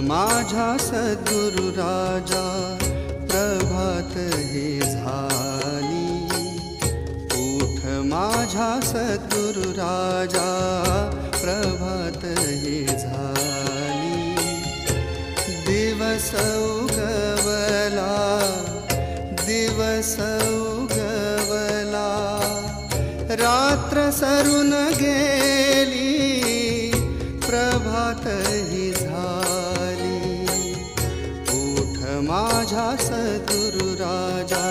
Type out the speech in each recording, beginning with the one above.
माझा सद्गुरु राजा प्रभात हे झाली। उठ माझा सद्गुरु राजा प्रभात हे झाली। दिवस उगवला दिवस उगवला रात्र सरून गेली प्रभात ही झाली। उठ माझा सद्गुरु राजा।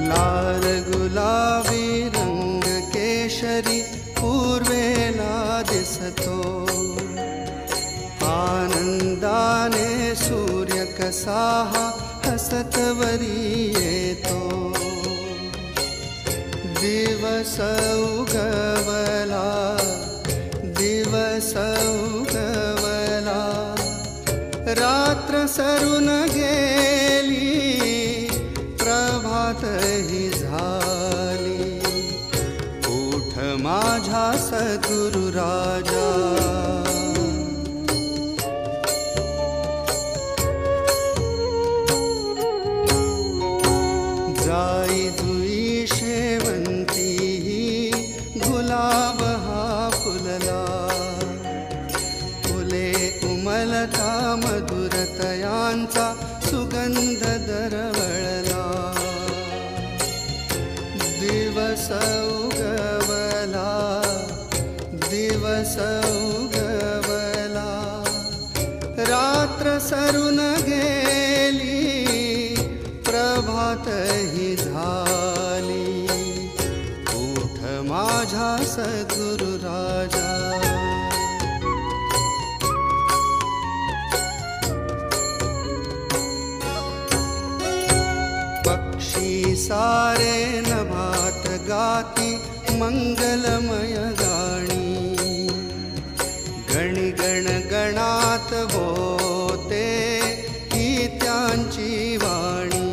लाल गुलाबी रंग केशरी पूर्वेला दिसतो। आनंदाने सूर्य कसा हसत वरी येतो। दिवस उगवला दिवस उगवला रात्र सरून गेली प्रभात ही झाली। उठ माझा सद्गुरु राजा। जाई जुई शेवंती गुलाब हा फुलला। फुले उमलता मधुरतयांचा सुगंध दरवळला। दिवस उगवला दिवस उगवला रात्र सरून गेली प्रभात ही झाली। उठ माझा सद्गुरु राजा। पक्षी सारे नभात गाती मंगलमय गाणी। गणी गण गणात होते ही त्यांची वाणी।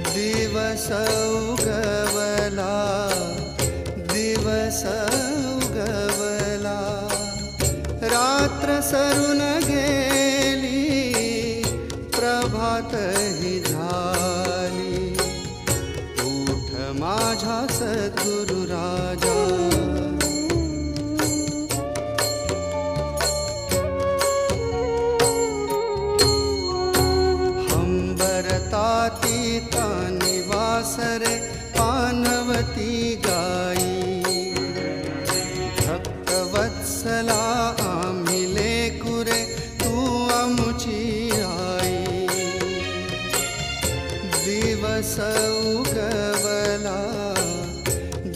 दिवस उगवला दिवस उगवला रात्र सरून गेली प्रभात ही झाली। उठ माझा सद्गुरु राजा। हंबरताती निवासरे पानवती गाई। भक्तवत्सला आम्ही लेकुरे तू आमुची आई। दिवस उगवला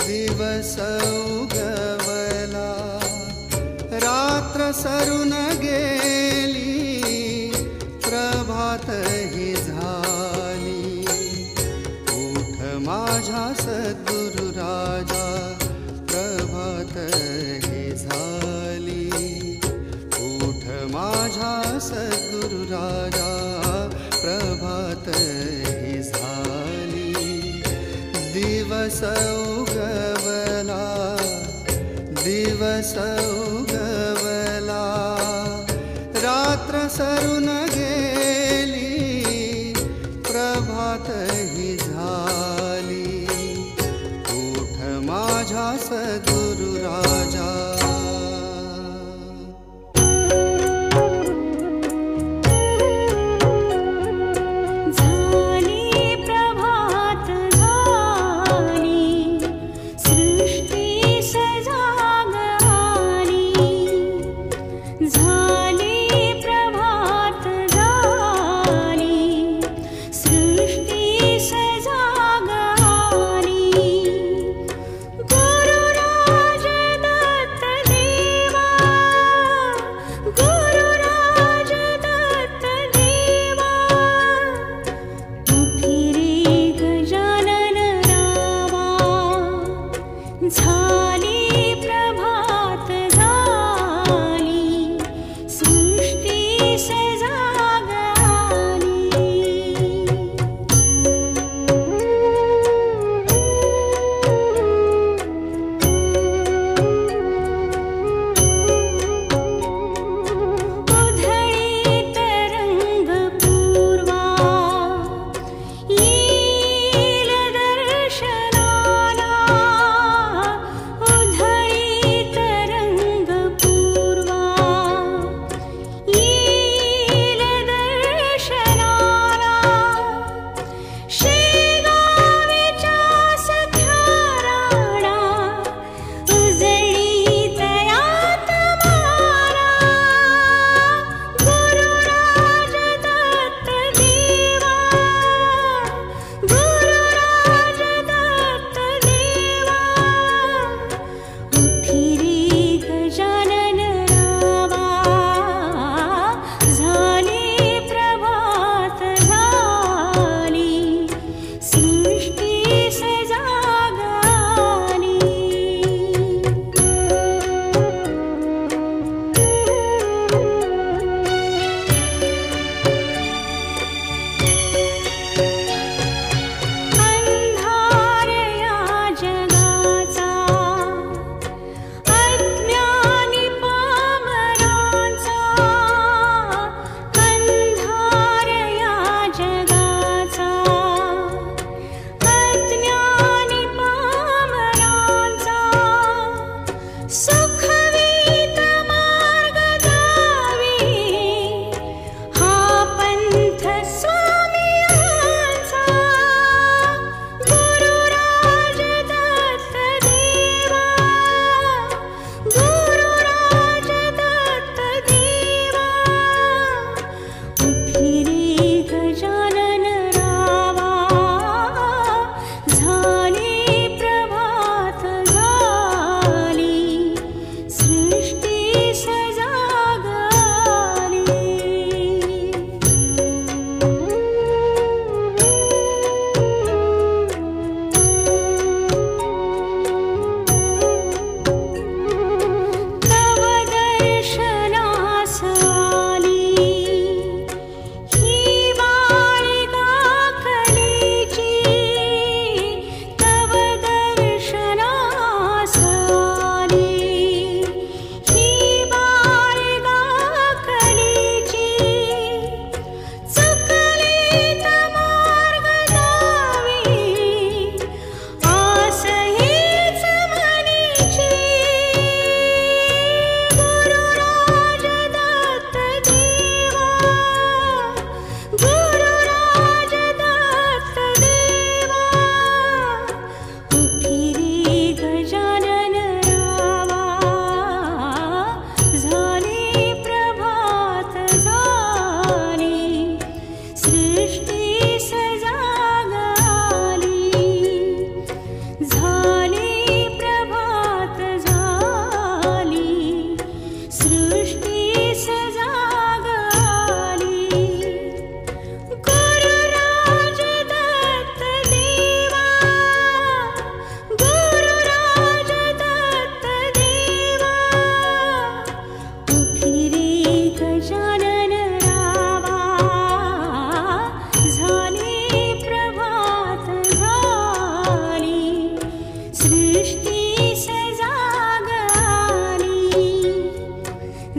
दिवस उगवला रात्र सरून गेली प्रभात ही झाली। उठ माझा सद्गुरु राजा प्रभात ही झाली। उठ माझा सद्गुरु राजा प्रभात ही झाली। दिवस उगवला दिवस उगवला रात्र सरून गेली प्रभात ही झाली। उठ माझा सद्गुरु राजा।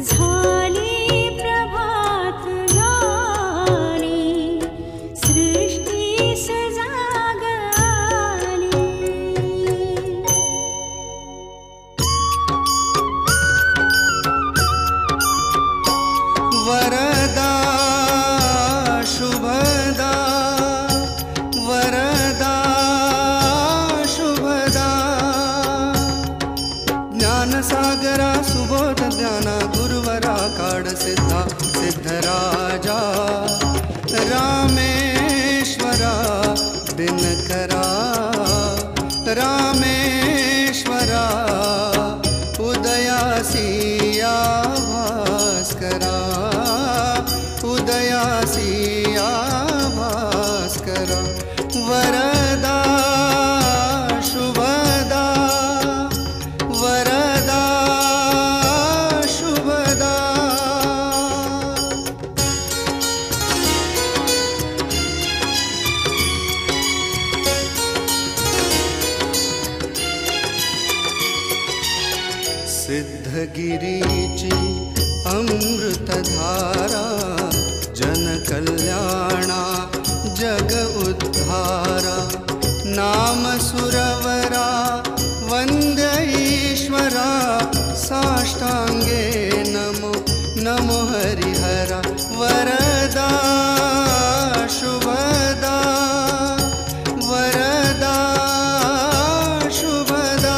झाली प्रभात झाली सृष्टी सजागली वरदा शुभदा वरदा शुभदा ज्ञानसागरा सुबोध ज्ञाना गुरुवरा काड सिद्धा सिद्धराजा रामेश्वरा दिनकरा रामेश्वरा उदयासिया भास्करा उदयासिया भास्करा वरदा शुभदा वरदा शुभदा सिद्धगिरीची अमृतधारा जन कल्याणा जग उद्धारा नाम सुरवरा वंद्य ईश्वरा साष्टांगे नमो नमो हरिहरा वरदा शुभदा वरदा शुभदा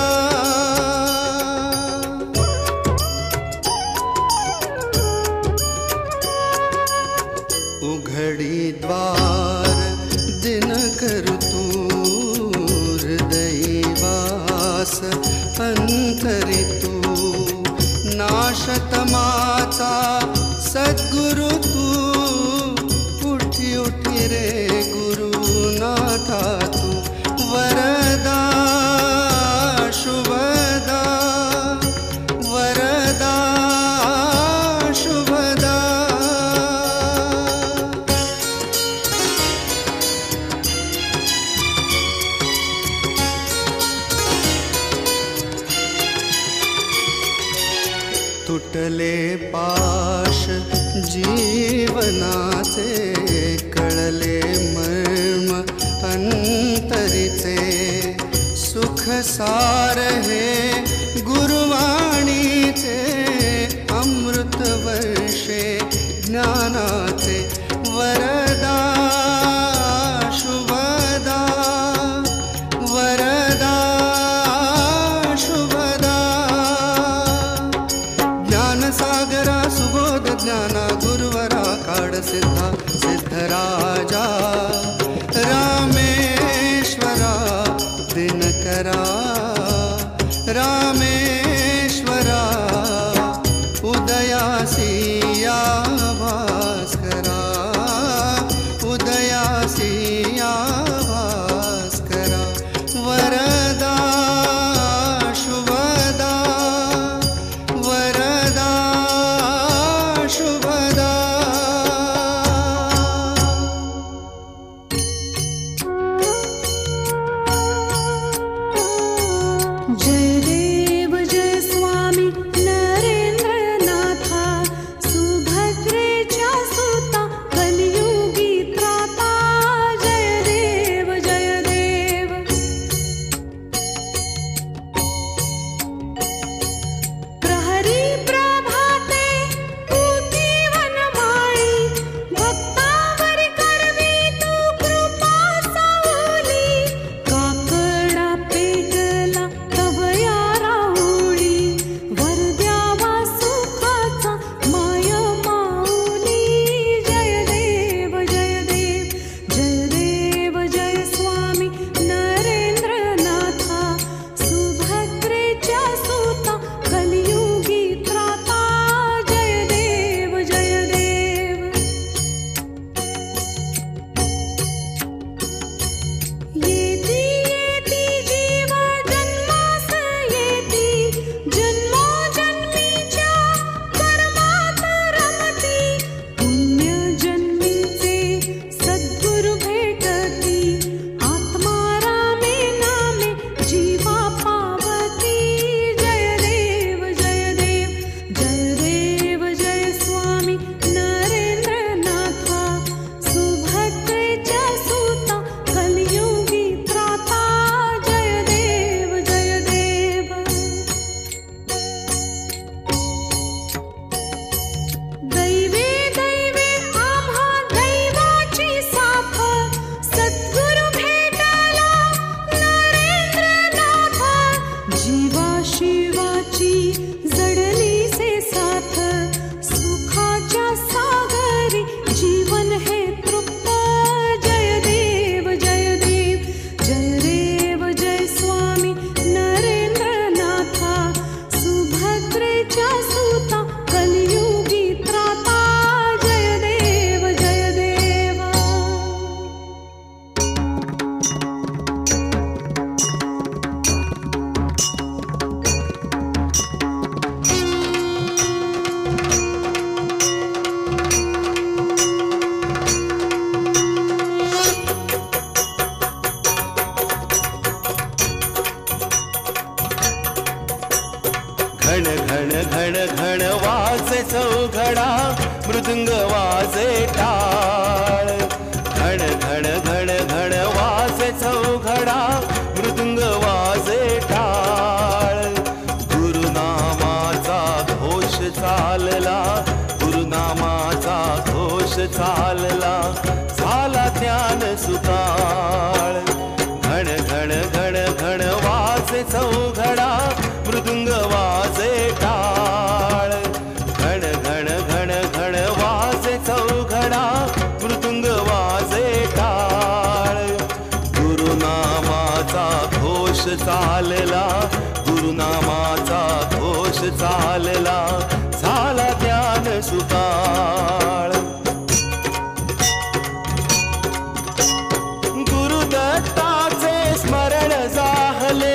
उघडी द्वार दिनकर तू हृदयवास अंतरी तू नाशतमाचा सद्गुरु तू उठी उठी रे गुरुनाथा तू वरदा शुभदा वरदा शुभदा तुटले पाश जीवनाचे कळले मर्म अंतरीचे सुख सार हे गुरुवाणीचे अमृत वर्षे ज्ञानाचे वरदा शुभदा वरदा शुभदा ज्ञानसागरा सुबोध ज्ञाना गुरुवरा काड सिद्धा सिद्धराजा रामेश्वरा दिनकरा रामेश्वरा उदयासिया भास्करा उदयासिया भास्करा वरदा शुभदा वरदा शुभदा जय देव जय स्वामी नरेंद्रनाथा सुभद्रेच्या चौघडा मृदुंग वाजे टाळ घण घण घण घण वाजे चौघडा मृदुंग वाजे टाळ गुरुनामाचा घोष चालला गुरुनामाचा घोष चालला झाला ज्ञान सुकाळ घण घण घण घण वाजे चौघडा मृदुंग वाजे टाळ घण घण घण घण वाजे चौघडा मृदुंग वाजे टाळ गुरुनामाचा घोष चालला गुरुनामाचा घोष चालला झाला ज्ञान सुकाळ गुरुदत्ताचे स्मरण जाहले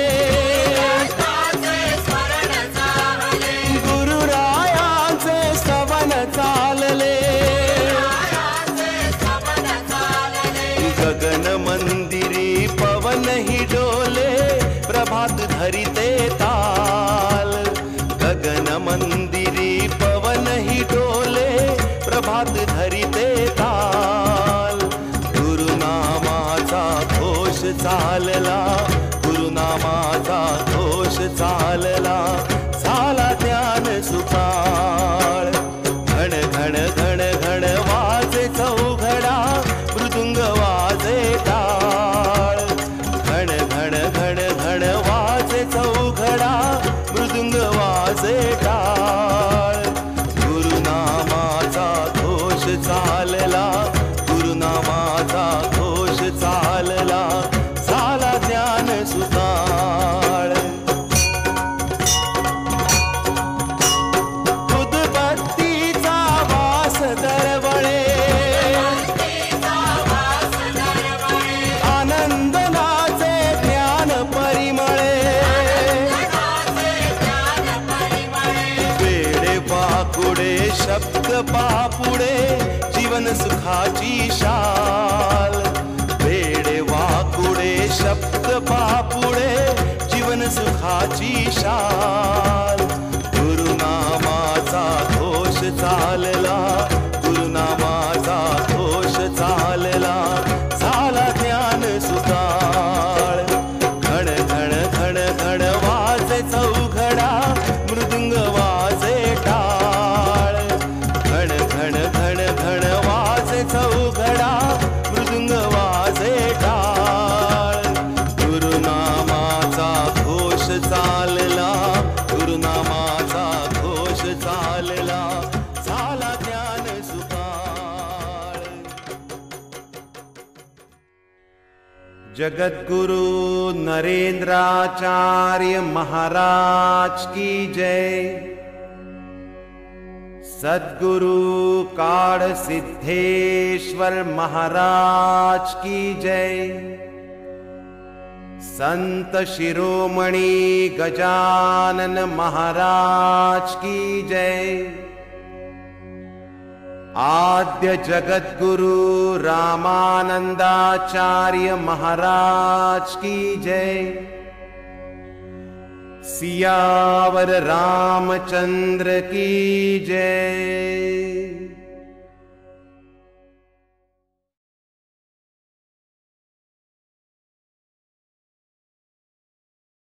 गुरुरायांचे स्तवन चालले गगन मंदिरी पवन ही डोले प्रभात धरिते ताल गगन मंदिरी पवन ही डोले प्रभात धरिते ताल गुरुनामाचा घोष चालला गुरुनामाचा घोष चालला झाला ज्ञान सुकाळ घण घण घण घण वाजे चौघडा मृदुंग वाजे टाळ घण घण घण घण वाजे चौघडा मृदुंग वाजे टाळ गुरुनामाचा घोष चालला गुरुनामाचा घोष चालला झाला ज्ञान सुकाळ उदबत्तीचा वास दरवळे आनंदनाचे ज्ञान परिमळे वेडे वाकुडे शब्द पापुडे जीवन सुखाची शाल वेडे वाकुडे शब्द पापुडे जीवन सुखाची शाल गुरुनामाचा घोष चालला गुरुनामाचा घोष चालला झाला ज्ञान सुकाळ घण घण घण घण वाजे चौघडा मृदुंग वाजे टाळ घण घण घण घण वाजे चौघडा मृदुंग वाजे टाळ गुरुनामाचा घोष चालला गुरुनामाचा घोष चालला झाला ज्ञान सुकाळ जगद्गुरु नरेंद्राचार्य महाराज की जय सद्गुरु काळ सिद्धेश्वर महाराज की जय संत शिरोमणि गजानन महाराज की जय आद्य जगद्गुरु रामानंदाचार्य महाराज की जय सियावर रामचंद्र की जय।